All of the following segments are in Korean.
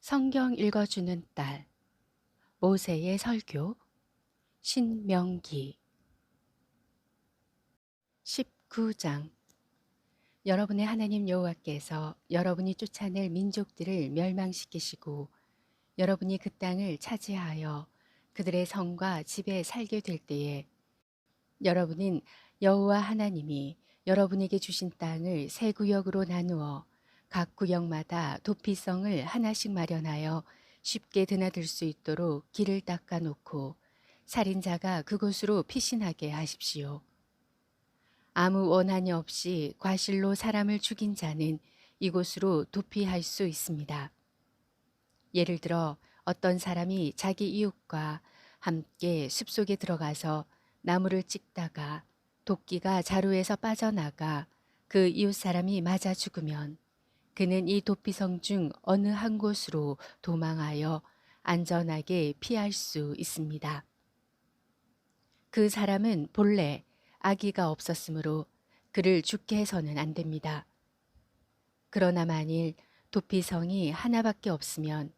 성경 읽어주는 딸, 모세의 설교, 신명기 19장. 여러분의 하나님 여호와께서 여러분이 쫓아낼 민족들을 멸망시키시고 여러분이 그 땅을 차지하여 그들의 성과 집에 살게 될 때에 여러분은 여호와 하나님이 여러분에게 주신 땅을 세 구역으로 나누어 각 구역마다 도피성을 하나씩 마련하여 쉽게 드나들 수 있도록 길을 닦아 놓고 살인자가 그곳으로 피신하게 하십시오. 아무 원한이 없이 과실로 사람을 죽인 자는 이곳으로 도피할 수 있습니다. 예를 들어 어떤 사람이 자기 이웃과 함께 숲속에 들어가서 나무를 찍다가 도끼가 자루에서 빠져나가 그 이웃 사람이 맞아 죽으면 그는 이 도피성 중 어느 한 곳으로 도망하여 안전하게 피할 수 있습니다. 그 사람은 본래 아기가 없었으므로 그를 죽게 해서는 안 됩니다. 그러나 만일 도피성이 하나밖에 없으면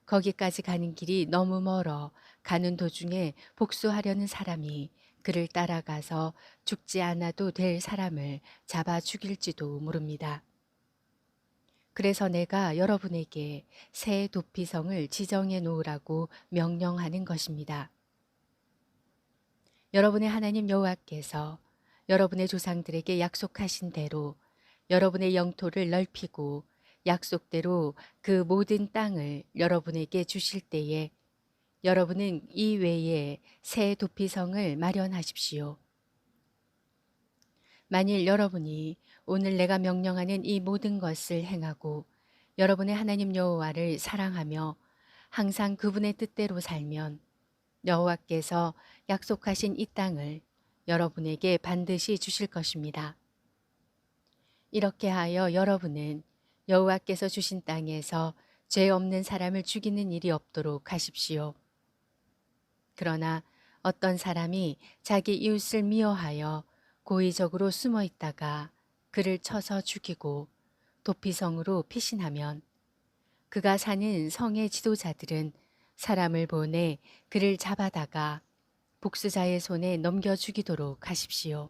거기까지 가는 길이 너무 멀어 가는 도중에 복수하려는 사람이 그를 따라가서 죽지 않아도 될 사람을 잡아 죽일지도 모릅니다. 그래서 내가 여러분에게 새 도피성을 지정해 놓으라고 명령하는 것입니다. 여러분의 하나님 여호와께서 여러분의 조상들에게 약속하신 대로 여러분의 영토를 넓히고 약속대로 그 모든 땅을 여러분에게 주실 때에 여러분은 이 외에 새 도피성을 마련하십시오. 만일 여러분이 오늘 내가 명령하는 이 모든 것을 행하고 여러분의 하나님 여호와를 사랑하며 항상 그분의 뜻대로 살면 여호와께서 약속하신 이 땅을 여러분에게 반드시 주실 것입니다. 이렇게 하여 여러분은 여호와께서 주신 땅에서 죄 없는 사람을 죽이는 일이 없도록 하십시오. 그러나 어떤 사람이 자기 이웃을 미워하여 고의적으로 숨어 있다가 그를 쳐서 죽이고 도피성으로 피신하면 그가 사는 성의 지도자들은 사람을 보내 그를 잡아다가 복수자의 손에 넘겨 죽이도록 하십시오.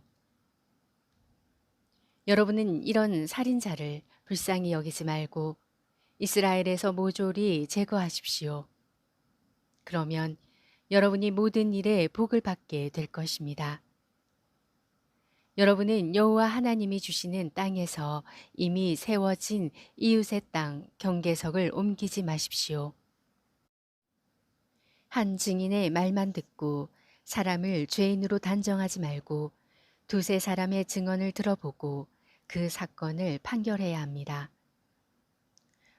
여러분은 이런 살인자를 불쌍히 여기지 말고 이스라엘에서 모조리 제거하십시오. 그러면 여러분이 모든 일에 복을 받게 될 것입니다. 여러분은 여호와 하나님이 주시는 땅에서 이미 세워진 이웃의 땅 경계석을 옮기지 마십시오. 한 증인의 말만 듣고 사람을 죄인으로 단정하지 말고 두세 사람의 증언을 들어보고 그 사건을 판결해야 합니다.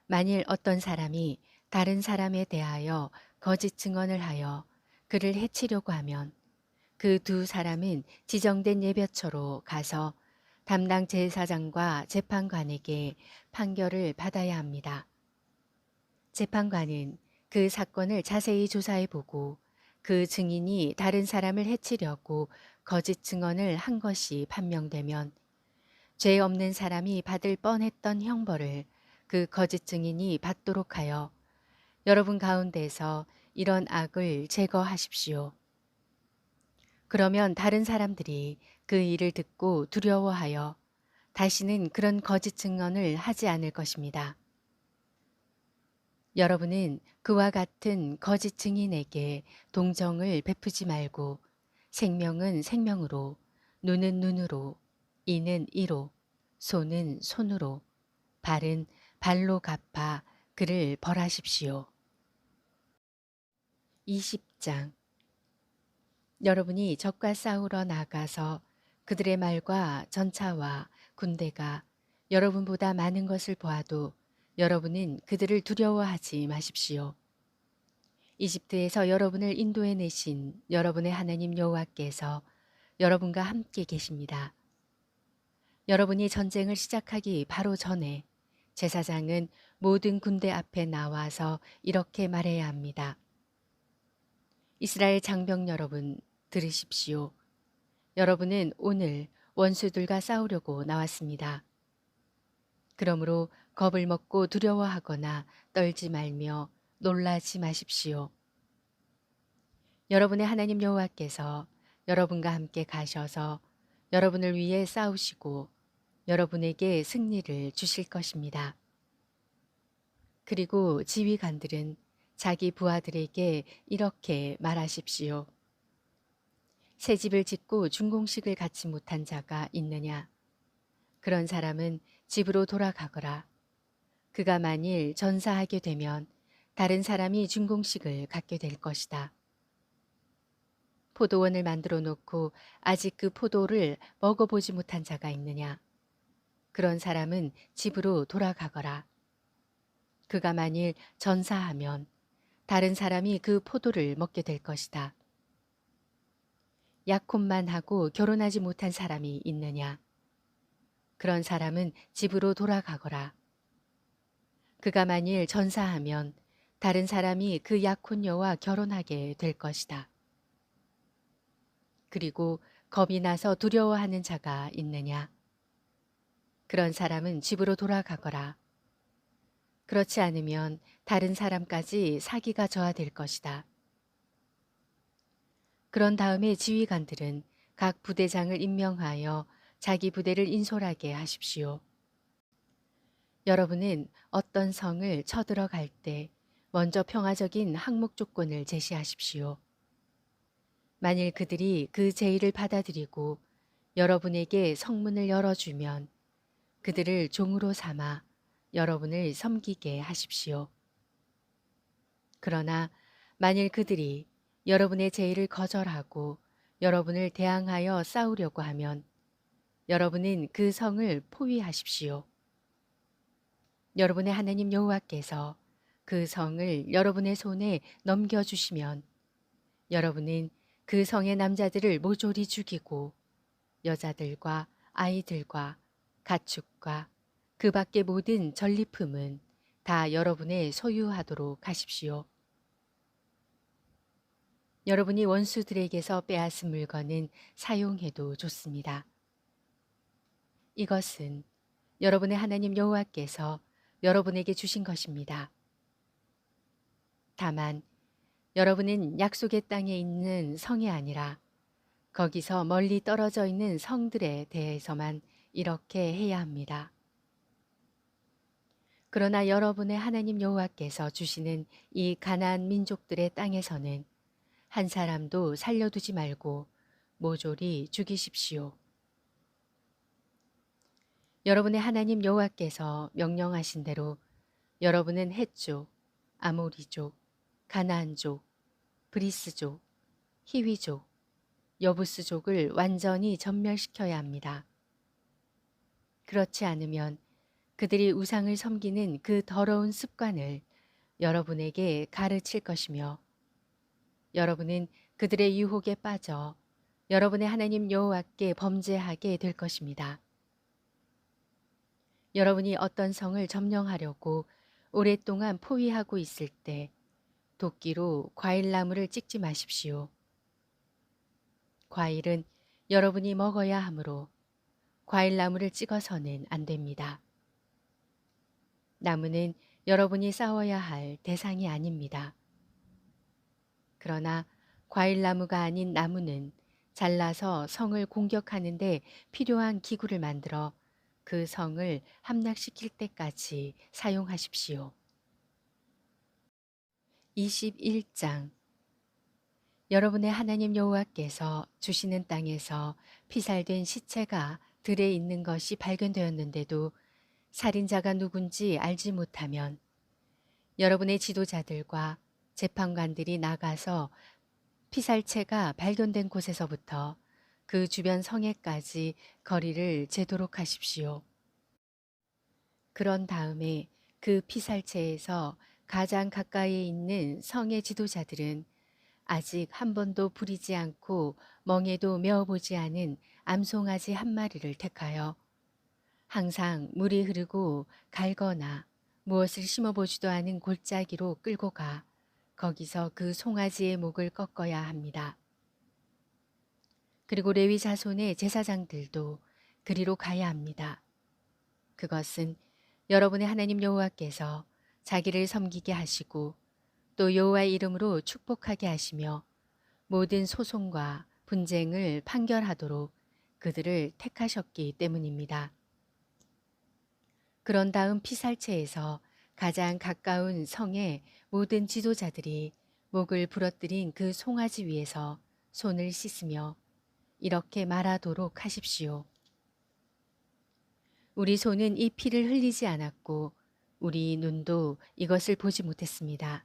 만일 어떤 사람이 다른 사람에 대하여 거짓 증언을 하여 그를 해치려고 하면 그 두 사람은 지정된 예배처로 가서 담당 제사장과 재판관에게 판결을 받아야 합니다. 재판관은 그 사건을 자세히 조사해 보고 그 증인이 다른 사람을 해치려고 거짓 증언을 한 것이 판명되면 죄 없는 사람이 받을 뻔했던 형벌을 그 거짓 증인이 받도록 하여 여러분 가운데서 이런 악을 제거하십시오. 그러면 다른 사람들이 그 일을 듣고 두려워하여 다시는 그런 거짓 증언을 하지 않을 것입니다. 여러분은 그와 같은 거짓 증인에게 동정을 베푸지 말고 생명은 생명으로, 눈은 눈으로, 이는 이로, 손은 손으로, 발은 발로 갚아 그를 벌하십시오. 20장. 여러분이 적과 싸우러 나가서 그들의 말과 전차와 군대가 여러분보다 많은 것을 보아도 여러분은 그들을 두려워하지 마십시오. 이집트에서 여러분을 인도해 내신 여러분의 하나님 여호와께서 여러분과 함께 계십니다. 여러분이 전쟁을 시작하기 바로 전에 제사장은 모든 군대 앞에 나와서 이렇게 말해야 합니다. 이스라엘 장병 여러분, 들으십시오. 여러분은 오늘 원수들과 싸우려고 나왔습니다. 그러므로 겁을 먹고 두려워하거나 떨지 말며 놀라지 마십시오. 여러분의 하나님 여호와께서 여러분과 함께 가셔서 여러분을 위해 싸우시고 여러분에게 승리를 주실 것입니다. 그리고 지휘관들은 자기 부하들에게 이렇게 말하십시오. 새 집을 짓고 준공식을 갖지 못한 자가 있느냐? 그런 사람은 집으로 돌아가거라. 그가 만일 전사하게 되면 다른 사람이 준공식을 갖게 될 것이다. 포도원을 만들어 놓고 아직 그 포도를 먹어보지 못한 자가 있느냐? 그런 사람은 집으로 돌아가거라. 그가 만일 전사하면 다른 사람이 그 포도를 먹게 될 것이다. 약혼만 하고 결혼하지 못한 사람이 있느냐? 그런 사람은 집으로 돌아가거라. 그가 만일 전사하면 다른 사람이 그 약혼녀와 결혼하게 될 것이다. 그리고 겁이 나서 두려워하는 자가 있느냐? 그런 사람은 집으로 돌아가거라. 그렇지 않으면 다른 사람까지 사기가 저하될 것이다. 그런 다음에 지휘관들은 각 부대장을 임명하여 자기 부대를 인솔하게 하십시오. 여러분은 어떤 성을 쳐들어갈 때 먼저 평화적인 항목 조건을 제시하십시오. 만일 그들이 그 제의를 받아들이고 여러분에게 성문을 열어주면 그들을 종으로 삼아 여러분을 섬기게 하십시오. 그러나 만일 그들이 여러분의 제의를 거절하고 여러분을 대항하여 싸우려고 하면 여러분은 그 성을 포위하십시오. 여러분의 하나님 여호와께서 그 성을 여러분의 손에 넘겨주시면 여러분은 그 성의 남자들을 모조리 죽이고 여자들과 아이들과 가축과 그 밖의 모든 전리품은 다 여러분의 소유하도록 하십시오. 여러분이 원수들에게서 빼앗은 물건은 사용해도 좋습니다. 이것은 여러분의 하나님 여호와께서 여러분에게 주신 것입니다. 다만 여러분은 약속의 땅에 있는 성이 아니라 거기서 멀리 떨어져 있는 성들에 대해서만 이렇게 해야 합니다. 그러나 여러분의 하나님 여호와께서 주시는 이 가나안 민족들의 땅에서는 한 사람도 살려두지 말고 모조리 죽이십시오. 여러분의 하나님 여호와께서 명령하신 대로 여러분은 헷족, 아모리족, 가나안족, 브리스족, 히위족, 여부스족을 완전히 전멸시켜야 합니다. 그렇지 않으면 그들이 우상을 섬기는 그 더러운 습관을 여러분에게 가르칠 것이며 여러분은 그들의 유혹에 빠져 여러분의 하나님 여호와께 범죄하게 될 것입니다. 여러분이 어떤 성을 점령하려고 오랫동안 포위하고 있을 때 도끼로 과일나무를 찍지 마십시오. 과일은 여러분이 먹어야 하므로 과일나무를 찍어서는 안 됩니다. 나무는 여러분이 싸워야 할 대상이 아닙니다. 그러나 과일나무가 아닌 나무는 잘라서 성을 공격하는데 필요한 기구를 만들어 그 성을 함락시킬 때까지 사용하십시오. 21장 여러분의 하나님 여호와께서 주시는 땅에서 피살된 시체가 들에 있는 것이 발견되었는데도 살인자가 누군지 알지 못하면 여러분의 지도자들과 재판관들이 나가서 피살체가 발견된 곳에서부터 그 주변 성에까지 거리를 재도록 하십시오. 그런 다음에 그 피살체에서 가장 가까이에 있는 성의 지도자들은 아직 한 번도 부리지 않고 멍에도 메어보지 않은 암송아지 한 마리를 택하여 항상 물이 흐르고 갈거나 무엇을 심어보지도 않은 골짜기로 끌고 가 거기서 그 송아지의 목을 꺾어야 합니다. 그리고 레위 자손의 제사장들도 그리로 가야 합니다. 그것은 여러분의 하나님 여호와께서 자기를 섬기게 하시고 또 여호와의 이름으로 축복하게 하시며 모든 소송과 분쟁을 판결하도록 그들을 택하셨기 때문입니다. 그런 다음 피살체에서 가장 가까운 성의 모든 지도자들이 목을 부러뜨린 그 송아지 위에서 손을 씻으며 이렇게 말하도록 하십시오. 우리 손은 이 피를 흘리지 않았고 우리 눈도 이것을 보지 못했습니다.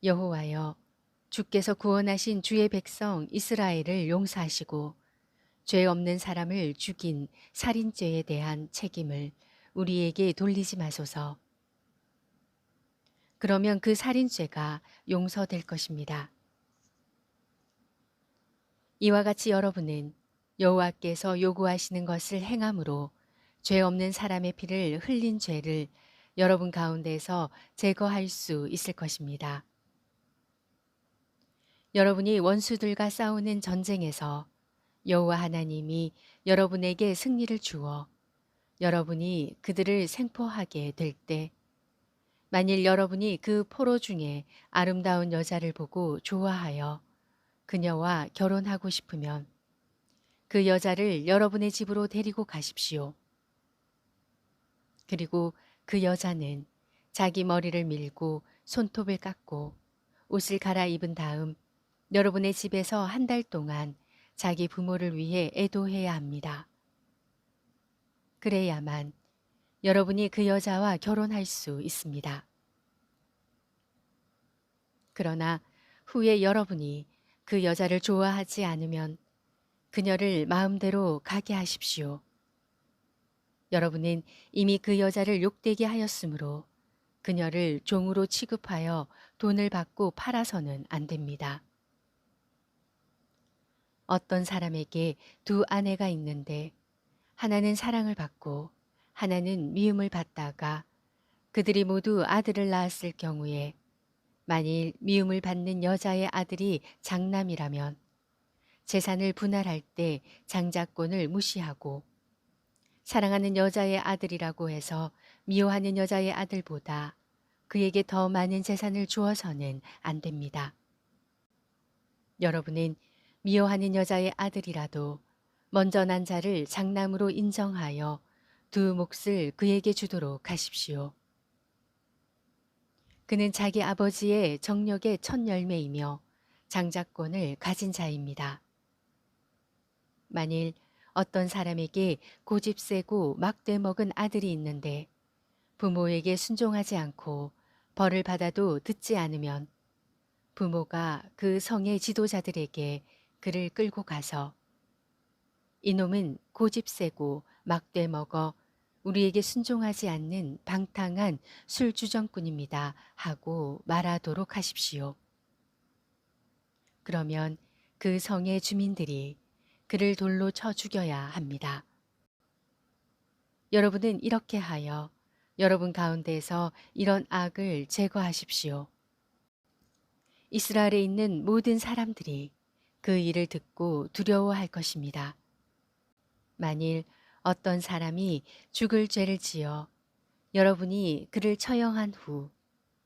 여호와여, 주께서 구원하신 주의 백성 이스라엘을 용서하시고 죄 없는 사람을 죽인 살인죄에 대한 책임을 우리에게 돌리지 마소서. 그러면 그 살인죄가 용서될 것입니다. 이와 같이 여러분은 여호와께서 요구하시는 것을 행함으로 죄 없는 사람의 피를 흘린 죄를 여러분 가운데서 제거할 수 있을 것입니다. 여러분이 원수들과 싸우는 전쟁에서 여호와 하나님이 여러분에게 승리를 주어 여러분이 그들을 생포하게 될 때, 만일 여러분이 그 포로 중에 아름다운 여자를 보고 좋아하여 그녀와 결혼하고 싶으면 그 여자를 여러분의 집으로 데리고 가십시오. 그리고 그 여자는 자기 머리를 밀고 손톱을 깎고 옷을 갈아입은 다음 여러분의 집에서 한 달 동안 자기 부모를 위해 애도해야 합니다. 그래야만 여러분이 그 여자와 결혼할 수 있습니다. 그러나 후에 여러분이 그 여자를 좋아하지 않으면 그녀를 마음대로 가게 하십시오. 여러분은 이미 그 여자를 욕되게 하였으므로 그녀를 종으로 취급하여 돈을 받고 팔아서는 안 됩니다. 어떤 사람에게 두 아내가 있는데 하나는 사랑을 받고 하나는 미움을 받다가 그들이 모두 아들을 낳았을 경우에 만일 미움을 받는 여자의 아들이 장남이라면 재산을 분할할 때 장자권을 무시하고 사랑하는 여자의 아들이라고 해서 미워하는 여자의 아들보다 그에게 더 많은 재산을 주어서는 안 됩니다. 여러분은 미워하는 여자의 아들이라도 먼저 난 자를 장남으로 인정하여 두 몫을 그에게 주도록 하십시오. 그는 자기 아버지의 정력의 첫 열매이며 장자권을 가진 자입니다. 만일 어떤 사람에게 고집세고 막대 먹은 아들이 있는데 부모에게 순종하지 않고 벌을 받아도 듣지 않으면 부모가 그 성의 지도자들에게 그를 끌고 가서 이놈은 고집세고 막대 먹어 우리에게 순종하지 않는 방탕한 술주정꾼입니다 하고 말하도록 하십시오. 그러면 그 성의 주민들이 그를 돌로 쳐 죽여야 합니다. 여러분은 이렇게 하여 여러분 가운데서 이런 악을 제거하십시오. 이스라엘에 있는 모든 사람들이 그 일을 듣고 두려워할 것입니다. 만일 어떤 사람이 죽을 죄를 지어 여러분이 그를 처형한 후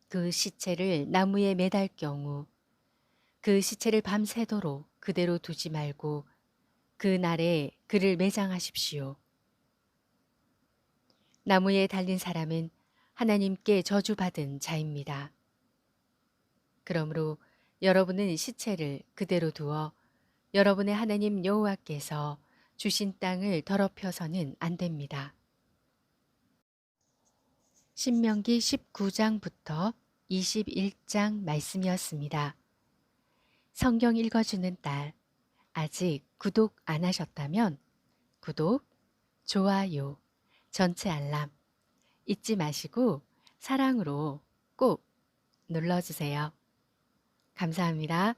그 시체를 나무에 매달 경우 그 시체를 밤새도록 그대로 두지 말고 그 날에 그를 매장하십시오. 나무에 달린 사람은 하나님께 저주받은 자입니다. 그러므로 여러분은 시체를 그대로 두어 여러분의 하나님 여호와께서 주신 땅을 더럽혀서는 안 됩니다. 신명기 19장부터 21장 말씀이었습니다. 성경 읽어주는 딸, 아직 구독 안 하셨다면 구독, 좋아요, 전체 알람 잊지 마시고 사랑으로 꼭 눌러주세요. 감사합니다.